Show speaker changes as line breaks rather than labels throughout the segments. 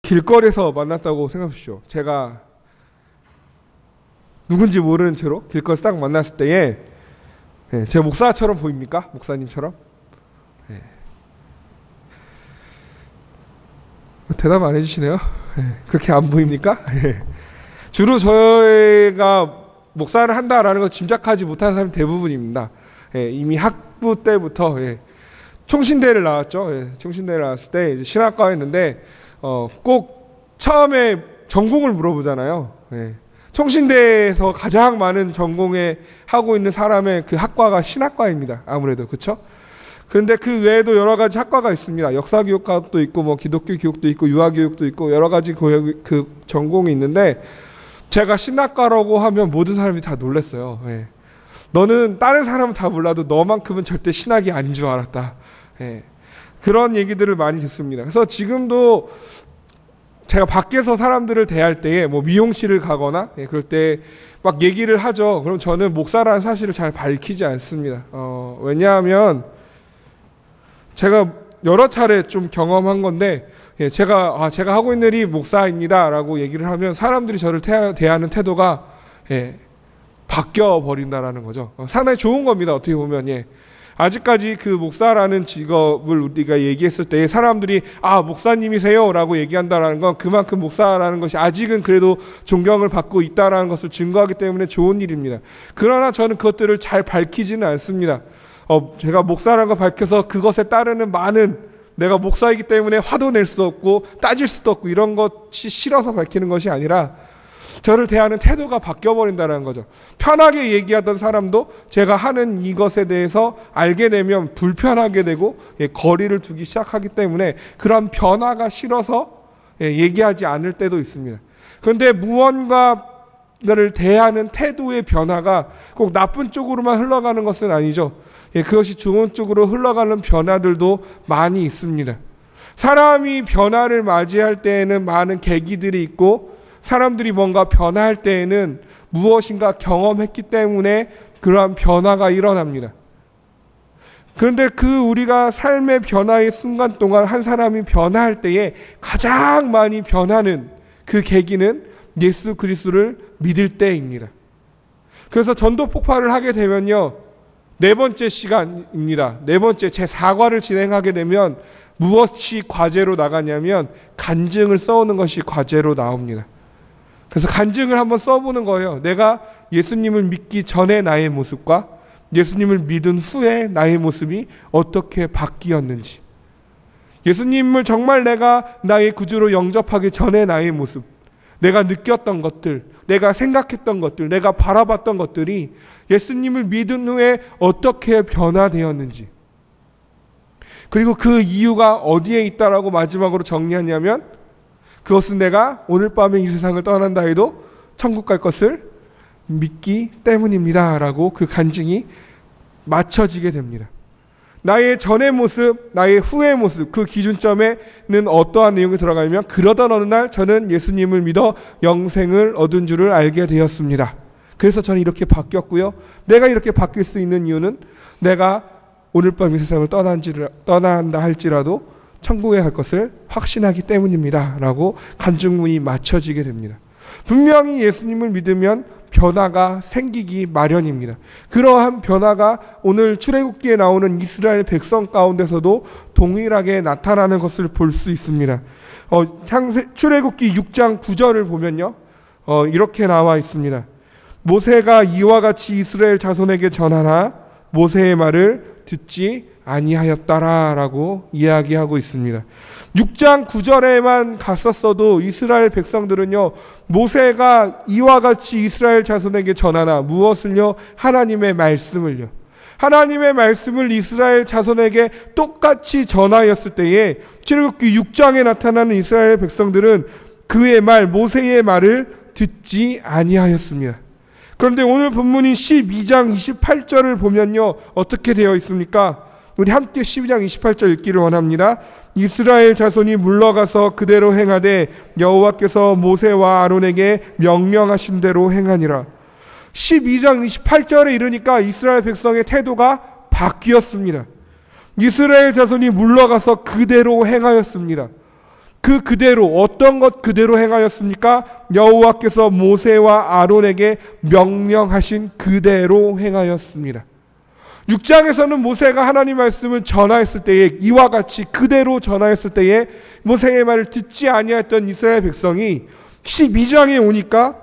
길거리에서 만났다고 생각하십시오. 제가 누군지 모르는 채로 길거리에서 딱 만났을 때에 제 목사처럼 보입니까? 목사님처럼? 대답 안 해주시네요. 그렇게 안 보입니까? 주로 저희가 목사를 한다라는 걸 짐작하지 못하는 사람이 대부분입니다. 이미 학부 때부터 총신대를 나왔죠. 총신대를 나왔을 때 이제 신학과였는데 꼭 처음에 전공을 물어보잖아요. 총신대에서 가장 많은 전공에 하고 있는 사람의 그 학과가 신학과입니다. 아무래도 그렇죠? 그런데 그 외에도 여러 가지 학과가 있습니다. 역사교육과도 있고 뭐 기독교 교육도 있고 유아교육도 있고 여러 가지 그 전공이 있는데 제가 신학과라고 하면 모든 사람이 다 놀랐어요. 너는 다른 사람은 다 몰라도 너만큼은 절대 신학이 아닌 줄 알았다. 그런 얘기들을 많이 듣습니다. 그래서 지금도 제가 밖에서 사람들을 대할 때에 뭐 미용실을 가거나 그럴 때 막 얘기를 하죠. 그럼 저는 목사라는 사실을 잘 밝히지 않습니다. 왜냐하면 제가 여러 차례 좀 경험한 건데 제가 하고 있는 일이 목사입니다 라고 얘기를 하면 사람들이 저를 대하는 태도가 바뀌어 버린다라는 거죠. 상당히 좋은 겁니다. 어떻게 보면 아직까지 그 목사라는 직업을 우리가 얘기했을 때 사람들이 목사님이세요 라고 얘기한다라는 건 그만큼 목사라는 것이 아직은 그래도 존경을 받고 있다라는 것을 증거하기 때문에 좋은 일입니다. 그러나 저는 그것들을 잘 밝히지는 않습니다. 제가 목사라는 걸 밝혀서 그것에 따르는 많은 내가 목사이기 때문에 화도 낼 수 없고 따질 수도 없고 이런 것이 싫어서 밝히는 것이 아니라 저를 대하는 태도가 바뀌어버린다는 거죠. 편하게 얘기하던 사람도 제가 하는 이것에 대해서 알게 되면 불편하게 되고 거리를 두기 시작하기 때문에 그런 변화가 싫어서 얘기하지 않을 때도 있습니다. 그런데 무언가를 대하는 태도의 변화가 꼭 나쁜 쪽으로만 흘러가는 것은 아니죠. 그것이 좋은 쪽으로 흘러가는 변화들도 많이 있습니다. 사람이 변화를 맞이할 때에는 많은 계기들이 있고 사람들이 뭔가 변화할 때에는 무엇인가 경험했기 때문에 그러한 변화가 일어납니다. 그런데 우리가 삶의 변화의 순간 동안 한 사람이 변화할 때에 가장 많이 변하는 그 계기는 예수 그리스도를 믿을 때입니다. 그래서 전도 폭발을 하게 되면요. 네 번째 시간입니다. 네 번째 제4과를 진행하게 되면 무엇이 과제로 나가냐면 간증을 써오는 것이 과제로 나옵니다. 그래서 간증을 한번 써보는 거예요. 내가 예수님을 믿기 전에 나의 모습과 예수님을 믿은 후에 나의 모습이 어떻게 바뀌었는지, 예수님을 정말 내가 나의 구주로 영접하기 전에 나의 모습, 내가 느꼈던 것들, 내가 생각했던 것들, 내가 바라봤던 것들이 예수님을 믿은 후에 어떻게 변화되었는지, 그리고 그 이유가 어디에 있다라고 마지막으로 정리하냐면 그것은 내가 오늘 밤에 이 세상을 떠난다 해도 천국 갈 것을 믿기 때문입니다 라고 그 간증이 맞춰지게 됩니다. 나의 전의 모습, 나의 후의 모습, 그 기준점에는 어떠한 내용이 들어가냐면 그러던 어느 날 저는 예수님을 믿어 영생을 얻은 줄을 알게 되었습니다. 그래서 저는 이렇게 바뀌었고요. 내가 이렇게 바뀔 수 있는 이유는 내가 오늘 밤 이 세상을 떠난다 할지라도 천국에 갈 것을 확신하기 때문입니다 라고 간증문이 맞춰지게 됩니다. 분명히 예수님을 믿으면 변화가 생기기 마련입니다. 그러한 변화가 오늘 출애굽기에 나오는 이스라엘 백성 가운데서도 동일하게 나타나는 것을 볼 수 있습니다. 출애굽기 6장 9절을 보면요. 이렇게 나와 있습니다. 모세가 이와 같이 이스라엘 자손에게 전하나 모세의 말을 듣지 아니하였다라 라고 이야기하고 있습니다. 6장 9절에만 갔었어도 이스라엘 백성들은요, 모세가 이와 같이 이스라엘 자손에게 전하나 무엇을요? 하나님의 말씀을요. 하나님의 말씀을 이스라엘 자손에게 똑같이 전하였을 때에 출애굽기 6장에 나타나는 이스라엘 백성들은 그의 말, 모세의 말을 듣지 아니하였습니다. 그런데 오늘 본문인 12장 28절을 보면요, 어떻게 되어 있습니까? 우리 함께 12장 28절 읽기를 원합니다. 이스라엘 자손이 물러가서 그대로 행하되 여호와께서 모세와 아론에게 명령하신 대로 행하니라. 12장 28절에 이르니까 이스라엘 백성의 태도가 바뀌었습니다. 이스라엘 자손이 물러가서 그대로 행하였습니다. 그대로 어떤 것 그대로 행하였습니까? 여호와께서 모세와 아론에게 명령하신 그대로 행하였습니다. 6장에서는 모세가 하나님 말씀을 전하였을 때에 이와 같이 그대로 전하였을 때에 모세의 말을 듣지 아니했던 이스라엘 백성이 12장에 오니까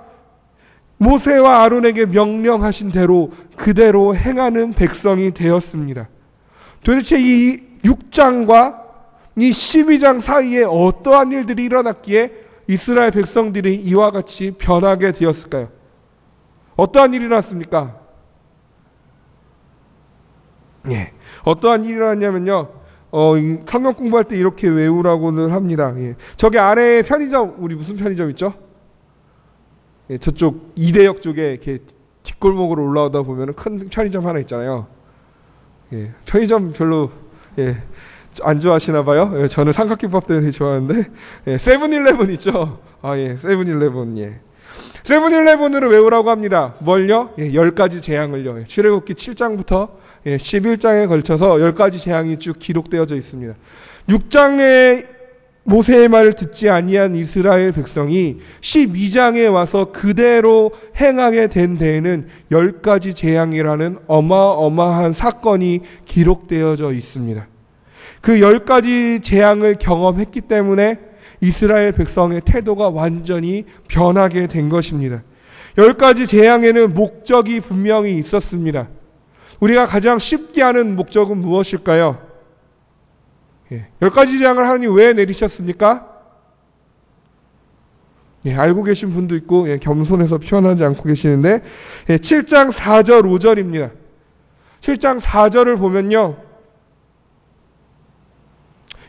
모세와 아론에게 명령하신 대로 그대로 행하는 백성이 되었습니다. 도대체 이 6장과 이 12장 사이에 어떠한 일들이 일어났기에 이스라엘 백성들이 이와 같이 변하게 되었을까요? 어떠한 일이 일어났습니까? 예, 어떠한 일이 일어났냐면요, 성경 공부할 때 이렇게 외우라고는 합니다. 예, 저기 아래에 편의점, 우리 무슨 편의점 있죠? 예, 저쪽 이대역 쪽에 이렇게 뒷골목으로 올라오다 보면 큰 편의점 하나 있잖아요. 예, 편의점 별로 안 좋아하시나 봐요. 예, 저는 삼각김밥 때문에 좋아하는데, 세븐일레븐 있죠. 예, 세븐일레븐. 예. 세븐일레븐으로 외우라고 합니다. 뭘요? 10가지 재앙을요. 출애굽기 7장부터 11장에 걸쳐서 10가지 재앙이 쭉 기록되어져 있습니다. 6장에 모세의 말을 듣지 아니한 이스라엘 백성이 12장에 와서 그대로 행하게 된 데에는 10가지 재앙이라는 어마어마한 사건이 기록되어져 있습니다. 그 10가지 재앙을 경험했기 때문에 이스라엘 백성의 태도가 완전히 변하게 된 것입니다. 10가지 재앙에는 목적이 분명히 있었습니다. 우리가 가장 쉽게 아는 목적은 무엇일까요? 10가지 재앙을 하나님 왜 내리셨습니까? 알고 계신 분도 있고 겸손해서 표현하지 않고 계시는데 7장 4절 5절입니다. 7장 4절을 보면요,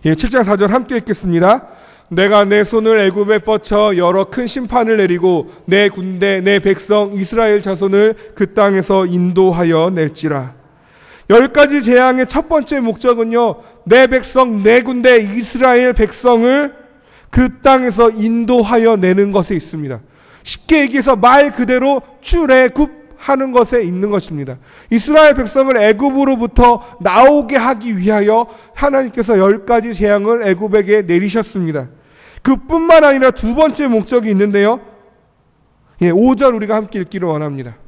7장 4절 함께 읽겠습니다. 내가 내 손을 애굽에 뻗쳐 여러 큰 심판을 내리고 내 군대 내 백성 이스라엘 자손을 그 땅에서 인도하여 낼지라. 10가지 재앙의 첫 번째 목적은요, 내 백성 내 군대 이스라엘 백성을 그 땅에서 인도하여 내는 것에 있습니다. 쉽게 얘기해서 말 그대로 출애굽하는 것에 있는 것입니다. 이스라엘 백성을 애굽으로부터 나오게 하기 위하여 하나님께서 10가지 재앙을 애굽에게 내리셨습니다. 그뿐만 아니라 두 번째 목적이 있는데요, 5절 우리가 함께 읽기를 원합니다.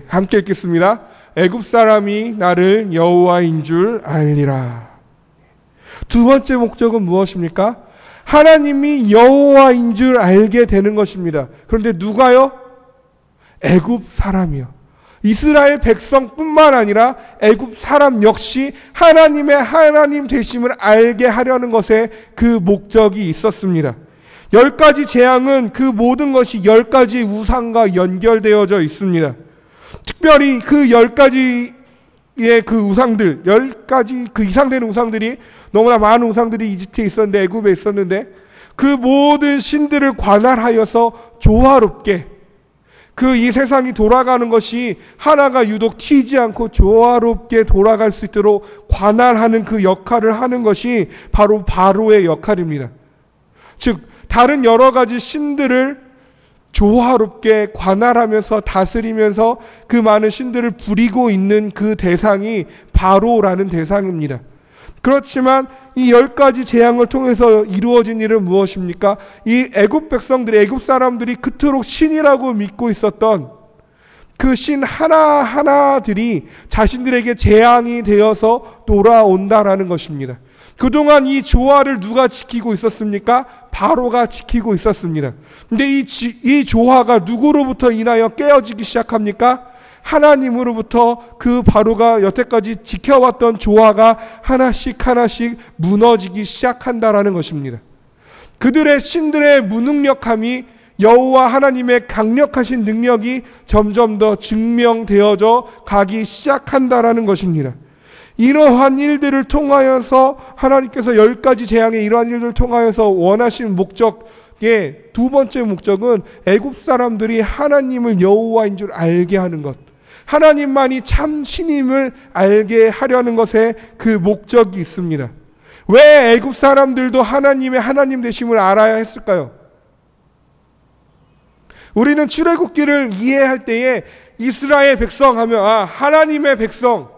함께 읽겠습니다. 애굽 사람이 나를 여호와인 줄 알리라. 두 번째 목적은 무엇입니까? 하나님이 여호와인 줄 알게 되는 것입니다. 그런데 누가요? 애굽 사람이요. 이스라엘 백성뿐만 아니라 애굽 사람 역시 하나님의 하나님 되심을 알게 하려는 것에 그 목적이 있었습니다. 10가지 재앙은 그 모든 것이 10가지 우상과 연결되어져 있습니다. 특별히 그 10가지의 그 우상들, 10가지 그 이상 되는 우상들이, 너무나 많은 우상들이 이집트에 있었는데, 애굽에 있었는데, 그 모든 신들을 관할하여서 조화롭게 그 이 세상이 돌아가는 것이 하나가 유독 튀지 않고 조화롭게 돌아갈 수 있도록 관할하는 그 역할을 하는 것이 바로 바로의 역할입니다. 즉 다른 여러 가지 신들을 조화롭게 관할하면서 다스리면서 그 많은 신들을 부리고 있는 그 대상이 바로라는 대상입니다. 그렇지만 이 10가지 재앙을 통해서 이루어진 일은 무엇입니까? 이 애굽 백성들이, 애굽 사람들이 그토록 신이라고 믿고 있었던 그 신 하나하나들이 자신들에게 재앙이 되어서 돌아온다라는 것입니다. 그동안 이 조화를 누가 지키고 있었습니까? 바로가 지키고 있었습니다. 근데 이 조화가 누구로부터 인하여 깨어지기 시작합니까? 하나님으로부터 그 바로가 여태까지 지켜왔던 조화가 하나씩 하나씩 무너지기 시작한다라는 것입니다. 그들의 신들의 무능력함이 여호와 하나님의 강력하신 능력이 점점 더 증명되어져 가기 시작한다라는 것입니다. 이러한 일들을 통하여서 하나님께서 10가지 재앙의 이러한 일들을 통하여서 원하신 목적의 두 번째 목적은 애굽 사람들이 하나님을 여호와인 줄 알게 하는 것, 하나님만이 참 신임을 알게 하려는 것에 그 목적이 있습니다. 왜 애굽 사람들도 하나님의 하나님 되심을 알아야 했을까요? 우리는 출애굽기를 이해할 때에 이스라엘 백성 하면 하나님의 백성,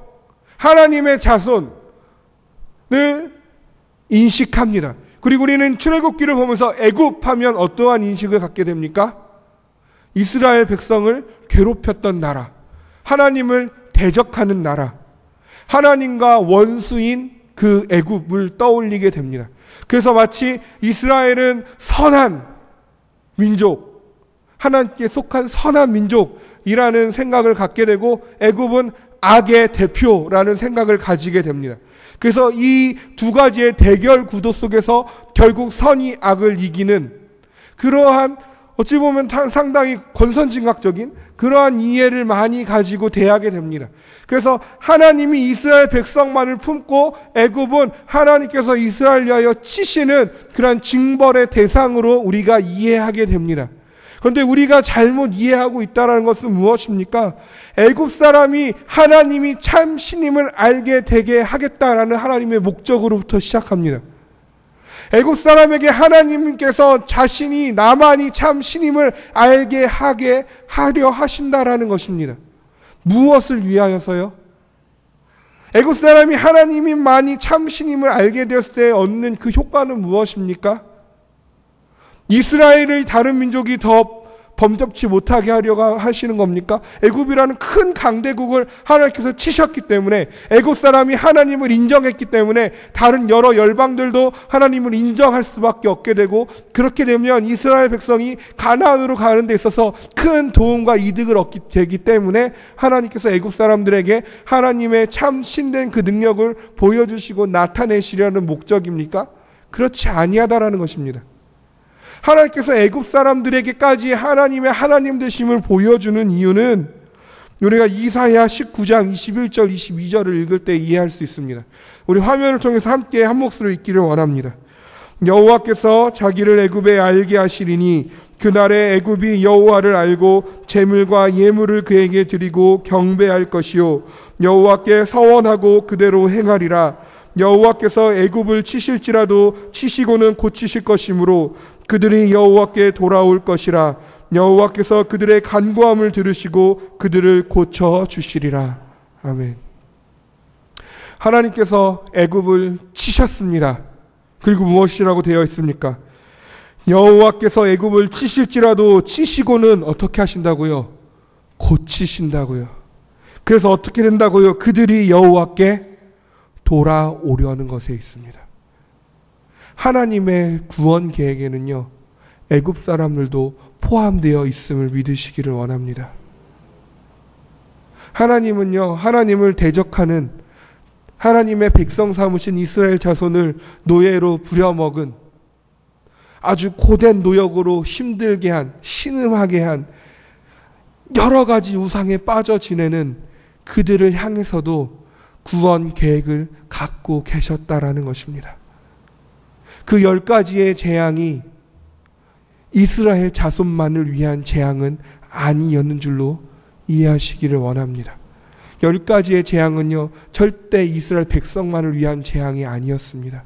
하나님의 자손을 인식합니다. 그리고 우리는 출애굽기를 보면서 애굽하면 어떠한 인식을 갖게 됩니까? 이스라엘 백성을 괴롭혔던 나라, 하나님을 대적하는 나라, 하나님과 원수인 그 애굽을 떠올리게 됩니다. 그래서 마치 이스라엘은 선한 민족, 하나님께 속한 선한 민족이라는 생각을 갖게 되고, 애굽은 악의 대표라는 생각을 가지게 됩니다. 그래서 이 두 가지의 대결 구도 속에서 결국 선이 악을 이기는 그러한, 어찌 보면 상당히 권선징악적인 그러한 이해를 많이 가지고 대하게 됩니다. 그래서 하나님이 이스라엘 백성만을 품고 애굽은 하나님께서 이스라엘 위하여 치시는 그러한 징벌의 대상으로 우리가 이해하게 됩니다. 그런데 우리가 잘못 이해하고 있다는 것은 무엇입니까? 애굽 사람이 하나님이 참 신임을 알게 되게 하겠다라는 하나님의 목적으로부터 시작합니다. 애굽 사람에게 하나님께서 자신이, 나만이 참 신임을 알게 하려 하신다라는 것입니다. 무엇을 위하여서요? 애굽 사람이 하나님만이 참 신임을 알게 되었을 때 얻는 그 효과는 무엇입니까? 이스라엘의 다른 민족이 더 범접치 못하게 하려고 하시는 겁니까? 애굽이라는 큰 강대국을 하나님께서 치셨기 때문에, 애굽 사람이 하나님을 인정했기 때문에 다른 여러 열방들도 하나님을 인정할 수밖에 없게 되고, 그렇게 되면 이스라엘 백성이 가나안으로 가는 데 있어서 큰 도움과 이득을 얻게 되기 때문에 하나님께서 애굽 사람들에게 하나님의 참 신된 그 능력을 보여주시고 나타내시려는 목적입니까? 그렇지 아니하다라는 것입니다. 하나님께서 애굽 사람들에게까지 하나님의 하나님 되심을 보여주는 이유는 우리가 이사야 19장 21절 22절을 읽을 때 이해할 수 있습니다. 우리 화면을 통해서 함께 한 목소리로 읽기를 원합니다. 여호와께서 자기를 애굽에 알게 하시리니 그날에 애굽이 여호와를 알고 제물과 예물을 그에게 드리고 경배할 것이요 여호와께 서원하고 그대로 행하리라. 여호와께서 애굽을 치실지라도 치시고는 고치실 것이므로 그들이 여호와께 돌아올 것이라. 여호와께서 그들의 간구함을 들으시고 그들을 고쳐 주시리라. 아멘. 하나님께서 애굽을 치셨습니다. 그리고 무엇이라고 되어 있습니까? 여호와께서 애굽을 치실지라도 치시고는 어떻게 하신다고요? 고치신다고요. 그래서 어떻게 된다고요? 그들이 여호와께 돌아오려는 것에 있습니다. 하나님의 구원 계획에는요, 애굽 사람들도 포함되어 있음을 믿으시기를 원합니다. 하나님은요, 하나님을 대적하는, 하나님의 백성 삼으신 이스라엘 자손을 노예로 부려먹은, 아주 고된 노역으로 힘들게 한, 신음하게 한 여러 가지 우상에 빠져 지내는 그들을 향해서도 구원 계획을 갖고 계셨다라는 것입니다. 그 10가지의 재앙이 이스라엘 자손만을 위한 재앙은 아니었는 줄로 이해하시기를 원합니다. 10가지의 재앙은요, 절대 이스라엘 백성만을 위한 재앙이 아니었습니다.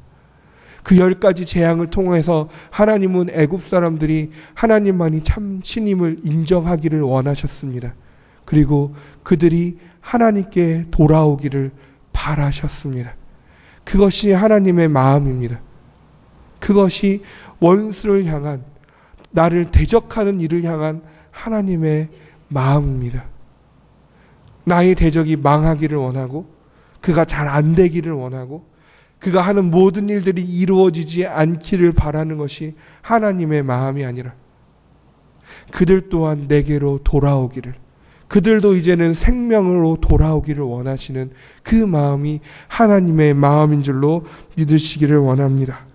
그 10가지 재앙을 통해서 하나님은 애굽 사람들이 하나님만이 참 신임을 인정하기를 원하셨습니다. 그리고 그들이 하나님께 돌아오기를 바라셨습니다. 그것이 하나님의 마음입니다. 그것이 원수를 향한, 나를 대적하는 이를 향한 하나님의 마음입니다. 나의 대적이 망하기를 원하고, 그가 잘 안 되기를 원하고, 그가 하는 모든 일들이 이루어지지 않기를 바라는 것이 하나님의 마음이 아니라, 그들 또한 내게로 돌아오기를, 그들도 이제는 생명으로 돌아오기를 원하시는 그 마음이 하나님의 마음인 줄로 믿으시기를 원합니다.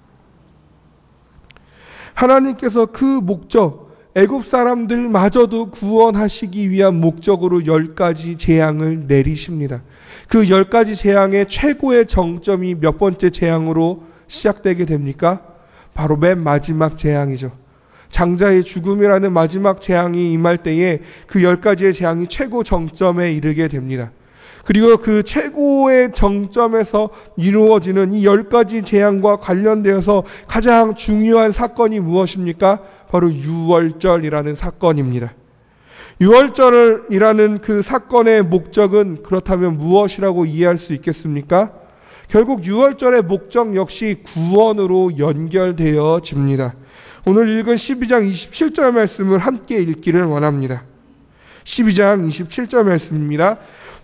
하나님께서 그 목적, 애굽 사람들마저도 구원하시기 위한 목적으로 10가지 재앙을 내리십니다. 그 10가지 재앙의 최고의 정점이 몇 번째 재앙으로 시작되게 됩니까? 바로 맨 마지막 재앙이죠. 장자의 죽음이라는 마지막 재앙이 임할 때에 그 10가지의 재앙이 최고 정점에 이르게 됩니다. 그리고 그 최고의 정점에서 이루어지는 이 10가지 재앙과 관련되어서 가장 중요한 사건이 무엇입니까? 바로 유월절이라는 사건입니다. 유월절이라는 그 사건의 목적은 그렇다면 무엇이라고 이해할 수 있겠습니까? 결국 유월절의 목적 역시 구원으로 연결되어집니다. 오늘 읽은 12장 27절 말씀을 함께 읽기를 원합니다. 12장 27절 말씀입니다.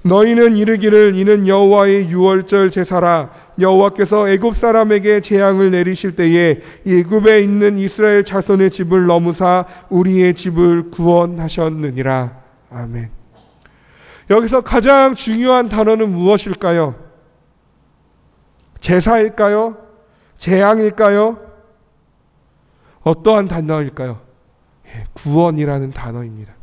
너희는 이르기를 이는 여호와의 유월절 제사라. 여호와께서 애굽 사람에게 재앙을 내리실 때에 애굽에 있는 이스라엘 자손의 집을 넘으사 우리의 집을 구원하셨느니라. 아멘. 여기서 가장 중요한 단어는 무엇일까요? 제사일까요? 재앙일까요? 어떠한 단어일까요? 구원이라는 단어입니다.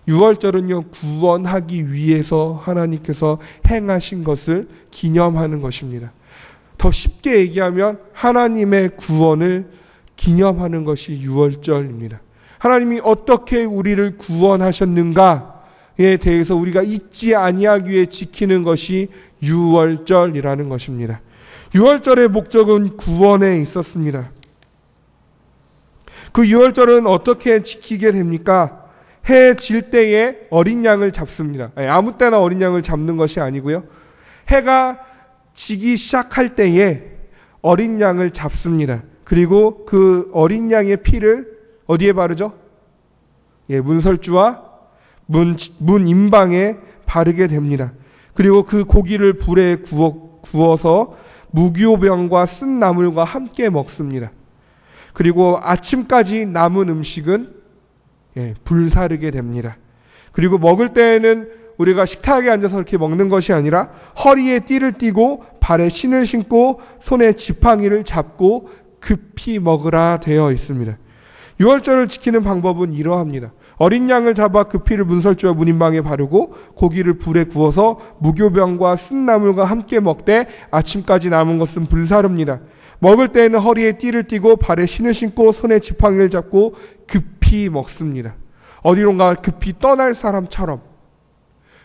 유월절은요, 구원하기 위해서 하나님께서 행하신 것을 기념하는 것입니다. 더 쉽게 얘기하면 하나님의 구원을 기념하는 것이 유월절입니다. 하나님이 어떻게 우리를 구원하셨는가에 대해서 우리가 잊지 아니하기 위해 지키는 것이 유월절이라는 것입니다. 유월절의 목적은 구원에 있었습니다. 그 유월절은 어떻게 지키게 됩니까? 해 질 때에 어린 양을 잡습니다. 아무 때나 어린 양을 잡는 것이 아니고요. 해가 지기 시작할 때에 어린 양을 잡습니다. 그리고 그 어린 양의 피를 어디에 바르죠? 문설주와 문 임방에 바르게 됩니다. 그리고 그 고기를 불에 구워서 무교병과 쓴 나물과 함께 먹습니다. 그리고 아침까지 남은 음식은 불사르게 됩니다. 그리고 먹을 때에는 우리가 식탁에 앉아서 이렇게 먹는 것이 아니라 허리에 띠를 띠고 발에 신을 신고 손에 지팡이를 잡고 급히 먹으라 되어 있습니다. 유월절을 지키는 방법은 이러합니다. 어린 양을 잡아 그 피를 문설주와 문인방에 바르고 고기를 불에 구워서 무교병과 쓴 나물과 함께 먹되 아침까지 남은 것은 불사릅니다. 먹을 때에는 허리에 띠를 띠고 발에 신을 신고 손에 지팡이를 잡고 급히 먹습니다. 어디론가 급히 떠날 사람처럼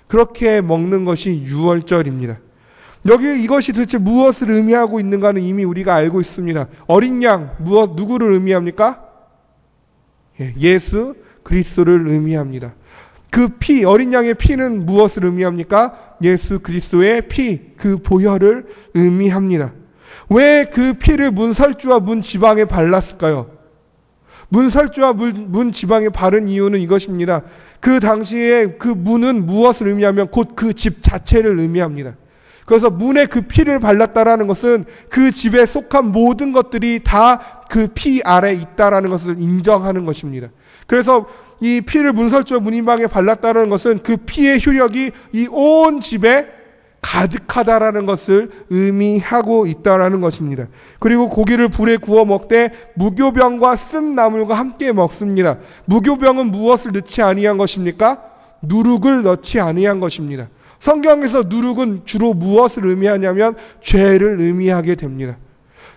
그렇게 먹는 것이 유월절입니다. 여기 이것이 도대체 무엇을 의미하고 있는가는 이미 우리가 알고 있습니다. 어린 양, 누구를 의미합니까? 예수 그리스도를 의미합니다. 그 피, 어린 양의 피는 무엇을 의미합니까? 예수 그리스도의 피, 그 보혈을 의미합니다. 왜 그 피를 문설주와 문 지방에 발랐을까요? 문설주와 문 지방에 바른 이유는 이것입니다. 그 당시에 그 문은 무엇을 의미하면 곧 그 집 자체를 의미합니다. 그래서 문에 그 피를 발랐다라는 것은 그 집에 속한 모든 것들이 다 그 피 아래 있다라는 것을 인정하는 것입니다. 그래서 이 피를 문설주와 문인방에 발랐다는 것은 그 피의 효력이 이 온 집에 가득하다라는 것을 의미하고 있다라는 것입니다. 그리고 고기를 불에 구워 먹되 무교병과 쓴 나물과 함께 먹습니다. 무교병은 무엇을 넣지 아니한 것입니까? 누룩을 넣지 아니한 것입니다. 성경에서 누룩은 주로 무엇을 의미하냐면 죄를 의미하게 됩니다.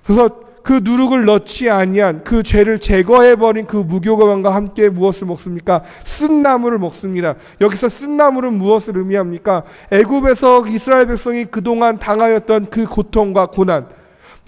그래서 그 누룩을 넣지 아니한 그 죄를 제거해버린 그 무교병과 함께 무엇을 먹습니까? 쓴 나물을 먹습니다. 여기서 쓴 나물은 무엇을 의미합니까? 애굽에서 이스라엘 백성이 그동안 당하였던 그 고통과 고난,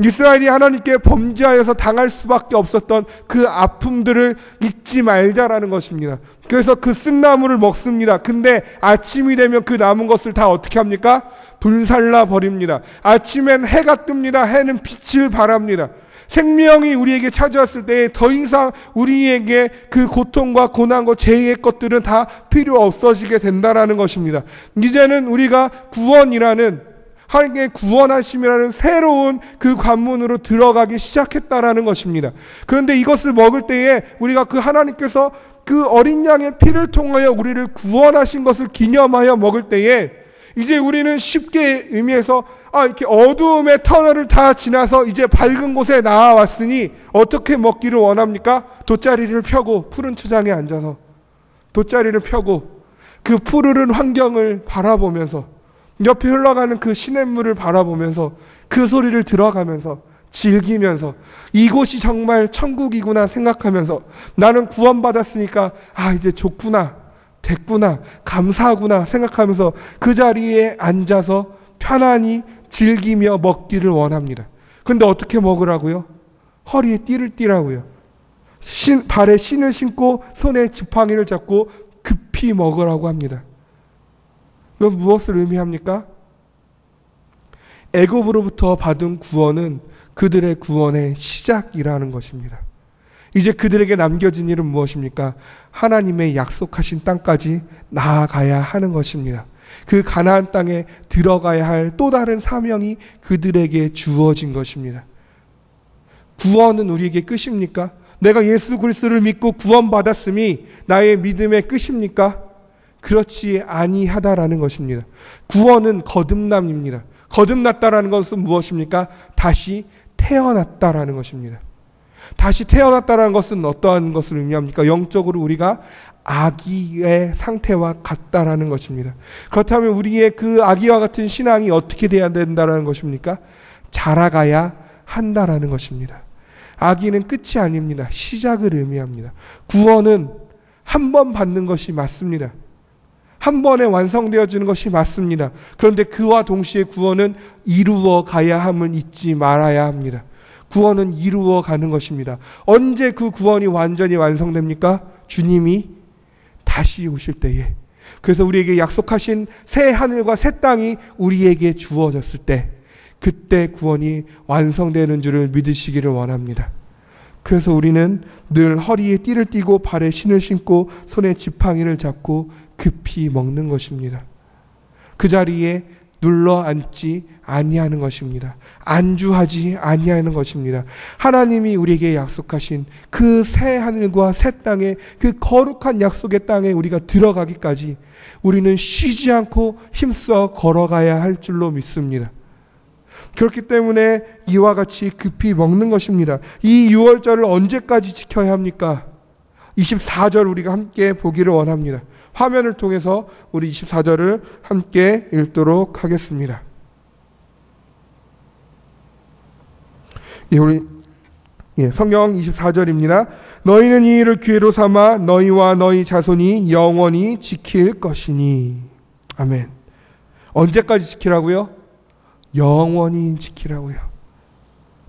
이스라엘이 하나님께 범죄하여서 당할 수밖에 없었던 그 아픔들을 잊지 말자라는 것입니다. 그래서 그 쓴 나물을 먹습니다. 근데 아침이 되면 그 남은 것을 다 어떻게 합니까? 불살라 버립니다. 아침엔 해가 뜹니다. 해는 빛을 발합니다. 생명이 우리에게 찾아왔을 때 더 이상 우리에게 그 고통과 고난과 죄의 것들은 다 필요 없어지게 된다라는 것입니다. 이제는 우리가 구원이라는 하나님께 구원하심이라는 새로운 그 관문으로 들어가기 시작했다라는 것입니다. 그런데 이것을 먹을 때에 우리가 그 하나님께서 그 어린 양의 피를 통하여 우리를 구원하신 것을 기념하여 먹을 때에 이제 우리는 쉽게 의미해서 이렇게 어두움의 터널을 다 지나서 이제 밝은 곳에 나와왔으니 어떻게 먹기를 원합니까? 돗자리를 펴고 푸른 초장에 앉아서 돗자리를 펴고 그 푸르른 환경을 바라보면서 옆에 흘러가는 그 시냇물을 바라보면서 그 소리를 들어가면서 즐기면서 이곳이 정말 천국이구나 생각하면서 나는 구원받았으니까 이제 좋구나 됐구나 감사하구나 생각하면서 그 자리에 앉아서 편안히 즐기며 먹기를 원합니다. 근데 어떻게 먹으라고요? 허리에 띠를 띠라고요. 발에 신을 신고 손에 지팡이를 잡고 급히 먹으라고 합니다. 그건 무엇을 의미합니까? 애굽으로부터 받은 구원은 그들의 구원의 시작이라는 것입니다. 이제 그들에게 남겨진 일은 무엇입니까? 하나님의 약속하신 땅까지 나아가야 하는 것입니다. 그 가나안 땅에 들어가야 할 또 다른 사명이 그들에게 주어진 것입니다. 구원은 우리에게 끝입니까? 내가 예수 그리스도를 믿고 구원받았음이 나의 믿음의 끝입니까? 그렇지 아니하다라는 것입니다. 구원은 거듭남입니다. 거듭났다라는 것은 무엇입니까? 다시 태어났다라는 것입니다. 다시 태어났다라는 것은 어떠한 것을 의미합니까? 영적으로 우리가 아기의 상태와 같다라는 것입니다. 그렇다면 우리의 그 아기와 같은 신앙이 어떻게 돼야 된다라는 것입니까? 자라가야 한다라는 것입니다. 아기는 끝이 아닙니다. 시작을 의미합니다. 구원은 한 번 받는 것이 맞습니다. 한 번에 완성되어지는 것이 맞습니다. 그런데 그와 동시에 구원은 이루어 가야 함을 잊지 말아야 합니다. 구원은 이루어 가는 것입니다. 언제 그 구원이 완전히 완성됩니까? 주님이 다시 오실 때에. 그래서 우리에게 약속하신 새 하늘과 새 땅이 우리에게 주어졌을 때, 그때 구원이 완성되는 줄을 믿으시기를 원합니다. 그래서 우리는 늘 허리에 띠를 띠고 발에 신을 신고 손에 지팡이를 잡고 급히 먹는 것입니다. 그 자리에 눌러 앉지 아니하는 것입니다. 안주하지 아니하는 것입니다. 하나님이 우리에게 약속하신 그 새 하늘과 새 땅에, 그 거룩한 약속의 땅에 우리가 들어가기까지 우리는 쉬지 않고 힘써 걸어가야 할 줄로 믿습니다. 그렇기 때문에 이와 같이 급히 먹는 것입니다. 이 유월절을 언제까지 지켜야 합니까? 24절 우리가 함께 보기를 원합니다. 화면을 통해서 우리 24절을 함께 읽도록 하겠습니다. 성경 24절입니다. 너희는 이 일을 기회로 삼아 너희와 너희 자손이 영원히 지킬 것이니. 아멘. 언제까지 지키라고요? 영원히 지키라고요.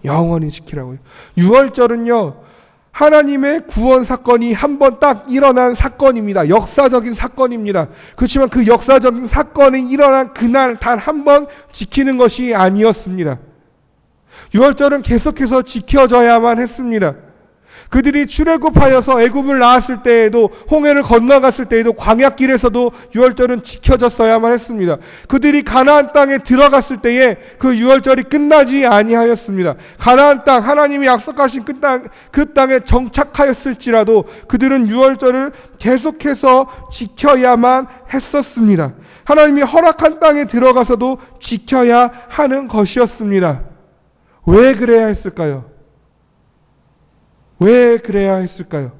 영원히 지키라고요. 유월절은요, 하나님의 구원 사건이 한 번 딱 일어난 사건입니다. 역사적인 사건입니다. 그렇지만 그 역사적인 사건이 일어난 그날 단 한 번 지키는 것이 아니었습니다. 유월절은 계속해서 지켜져야만 했습니다. 그들이 출애굽하여서 애굽을 나왔을 때에도, 홍해를 건너갔을 때에도, 광야길에서도 유월절은 지켜졌어야만 했습니다. 그들이 가나안 땅에 들어갔을 때에 그 유월절이 끝나지 아니하였습니다. 가나안 땅, 하나님이 약속하신 그 땅에 정착하였을지라도 그들은 유월절을 계속해서 지켜야만 했었습니다. 하나님이 허락한 땅에 들어가서도 지켜야 하는 것이었습니다. 왜 그래야 했을까요? 왜 그래야 했을까요?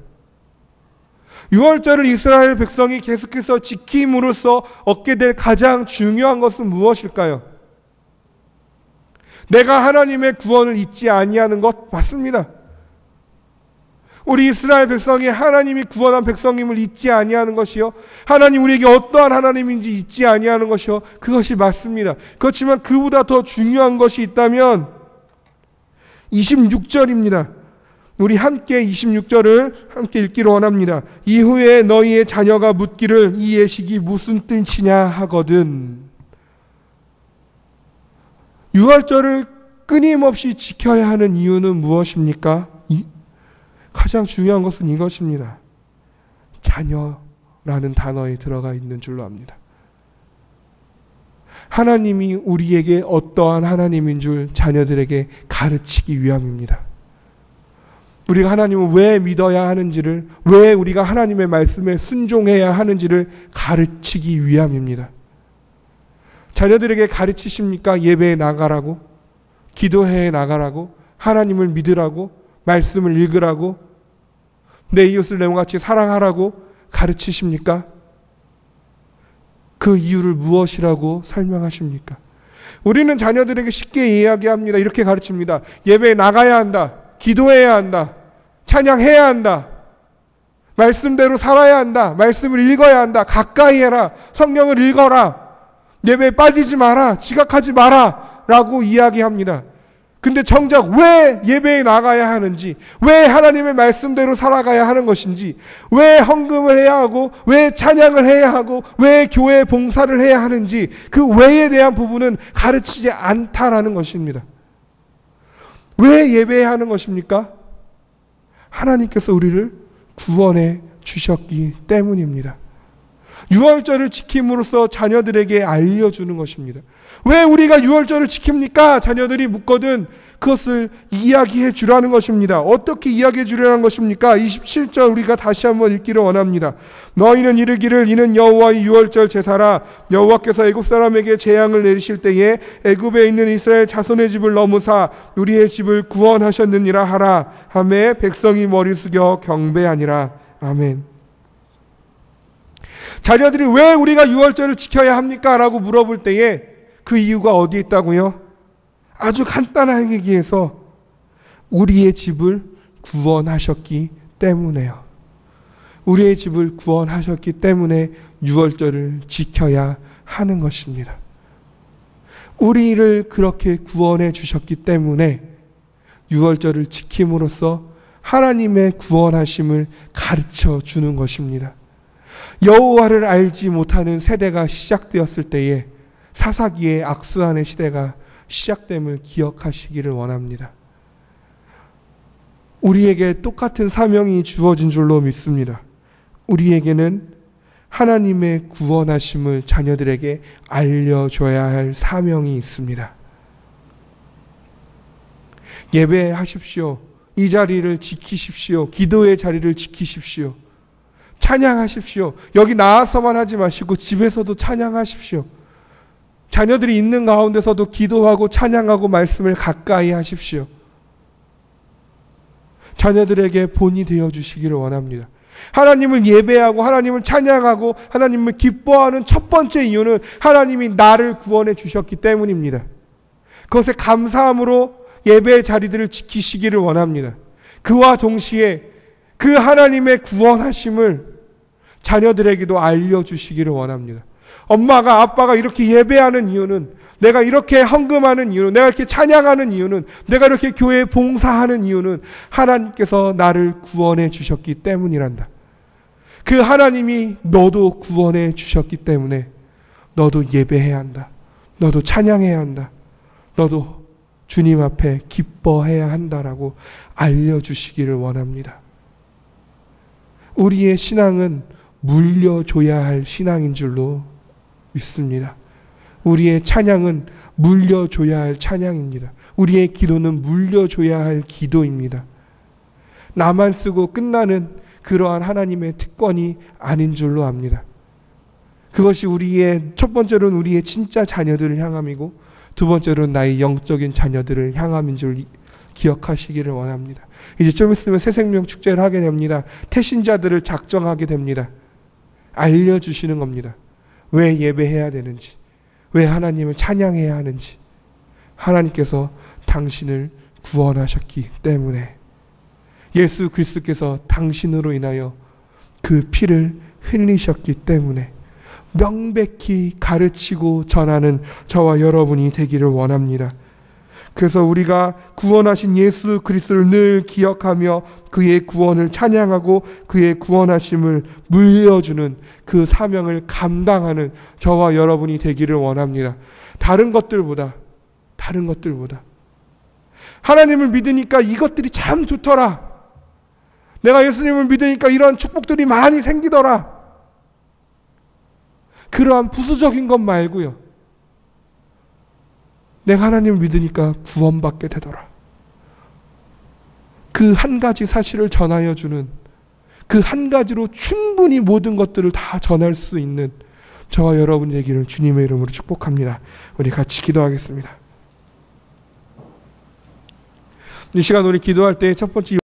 유월절을 이스라엘 백성이 계속해서 지킴으로써 얻게 될 가장 중요한 것은 무엇일까요? 내가 하나님의 구원을 잊지 아니하는 것 맞습니다. 우리 이스라엘 백성이 하나님이 구원한 백성임을 잊지 아니하는 것이요, 하나님 우리에게 어떠한 하나님인지 잊지 아니하는 것이요, 그것이 맞습니다. 그렇지만 그보다 더 중요한 것이 있다면 26절입니다. 우리 함께 26절을 함께 읽기를 원합니다. 이후에 너희의 자녀가 묻기를 이 예식이 무슨 뜻이냐 하거든. 유월절을 끊임없이 지켜야 하는 이유는 무엇입니까? 가장 중요한 것은 이것입니다. 자녀라는 단어에 들어가 있는 줄로 압니다. 하나님이 우리에게 어떠한 하나님인 줄 자녀들에게 가르치기 위함입니다. 우리가 하나님을 왜 믿어야 하는지를, 왜 우리가 하나님의 말씀에 순종해야 하는지를 가르치기 위함입니다. 자녀들에게 가르치십니까? 예배에 나가라고, 기도회에 나가라고, 하나님을 믿으라고, 말씀을 읽으라고, 내 이웃을 내모같이 사랑하라고 가르치십니까? 그 이유를 무엇이라고 설명하십니까? 우리는 자녀들에게 쉽게 이야기합니다. 이렇게 가르칩니다. 예배에 나가야 한다. 기도해야 한다. 찬양해야 한다. 말씀대로 살아야 한다. 말씀을 읽어야 한다. 가까이 해라. 성경을 읽어라. 예배에 빠지지 마라. 지각하지 마라. 라고 이야기합니다. 근데 정작 왜 예배에 나가야 하는지, 왜 하나님의 말씀대로 살아가야 하는 것인지, 왜 헌금을 해야 하고, 왜 찬양을 해야 하고, 왜 교회 봉사를 해야 하는지 그 왜에 대한 부분은 가르치지 않다라는 것입니다. 왜 예배해야 하는 것입니까? 하나님께서 우리를 구원해 주셨기 때문입니다. 유월절을 지킴으로써 자녀들에게 알려주는 것입니다. 왜 우리가 유월절을 지킵니까? 자녀들이 묻거든 그것을 이야기해 주라는 것입니다. 어떻게 이야기해 주라는 것입니까? 27절 우리가 다시 한번 읽기를 원합니다. 너희는 이르기를 이는 여호와의 유월절 제사라. 여호와께서 애굽 사람에게 재앙을 내리실 때에 애굽에 있는 이스라엘 자손의 집을 넘으사 우리의 집을 구원하셨느니라 하라. 하매 백성이 머리 숙여 경배하니라. 아멘. 자녀들이 왜 우리가 유월절을 지켜야 합니까? 라고 물어볼 때에 그 이유가 어디에 있다고요? 아주 간단하게 얘기해서 우리의 집을 구원하셨기 때문에요. 우리의 집을 구원하셨기 때문에 유월절을 지켜야 하는 것입니다. 우리를 그렇게 구원해 주셨기 때문에 유월절을 지킴으로써 하나님의 구원하심을 가르쳐 주는 것입니다. 여호와를 알지 못하는 세대가 시작되었을 때에 사사기의 악순환의 시대가 시작됨을 기억하시기를 원합니다. 우리에게 똑같은 사명이 주어진 줄로 믿습니다. 우리에게는 하나님의 구원하심을 자녀들에게 알려줘야 할 사명이 있습니다. 예배하십시오. 이 자리를 지키십시오. 기도의 자리를 지키십시오. 찬양하십시오. 여기 나와서만 하지 마시고 집에서도 찬양하십시오. 자녀들이 있는 가운데서도 기도하고 찬양하고 말씀을 가까이 하십시오. 자녀들에게 본이 되어 주시기를 원합니다. 하나님을 예배하고 하나님을 찬양하고 하나님을 기뻐하는 첫 번째 이유는 하나님이 나를 구원해 주셨기 때문입니다. 그것에 감사함으로 예배의 자리들을 지키시기를 원합니다. 그와 동시에 그 하나님의 구원하심을 자녀들에게도 알려주시기를 원합니다. 엄마가 아빠가 이렇게 예배하는 이유는, 내가 이렇게 헌금하는 이유는, 내가 이렇게 찬양하는 이유는, 내가 이렇게 교회에 봉사하는 이유는 하나님께서 나를 구원해 주셨기 때문이란다. 그 하나님이 너도 구원해 주셨기 때문에 너도 예배해야 한다. 너도 찬양해야 한다. 너도 주님 앞에 기뻐해야 한다라고 알려주시기를 원합니다. 우리의 신앙은 물려줘야 할 신앙인 줄로 믿습니다. 우리의 찬양은 물려줘야 할 찬양입니다. 우리의 기도는 물려줘야 할 기도입니다. 나만 쓰고 끝나는 그러한 하나님의 특권이 아닌 줄로 압니다. 그것이 우리의 첫 번째로는 우리의 진짜 자녀들을 향함이고 두 번째로는 나의 영적인 자녀들을 향함인 줄 기억하시기를 원합니다. 이제 좀 있으면 새생명 축제를 하게 됩니다. 태신자들을 작정하게 됩니다. 알려주시는 겁니다. 왜 예배해야 되는지, 왜 하나님을 찬양해야 하는지. 하나님께서 당신을 구원하셨기 때문에, 예수 그리스도께서 당신으로 인하여 그 피를 흘리셨기 때문에 명백히 가르치고 전하는 저와 여러분이 되기를 원합니다. 그래서 우리가 구원하신 예수 그리스도를 늘 기억하며 그의 구원을 찬양하고 그의 구원하심을 물려주는 그 사명을 감당하는 저와 여러분이 되기를 원합니다. 다른 것들보다 하나님을 믿으니까 이것들이 참 좋더라. 내가 예수님을 믿으니까 이런 축복들이 많이 생기더라. 그러한 부수적인 것 말고요. 내가 하나님을 믿으니까 구원받게 되더라. 그 한 가지 사실을 전하여 주는, 그 한 가지로 충분히 모든 것들을 다 전할 수 있는 저와 여러분이 되기를 주님의 이름으로 축복합니다. 우리 같이 기도하겠습니다. 이 시간 우리 기도할 때 첫 번째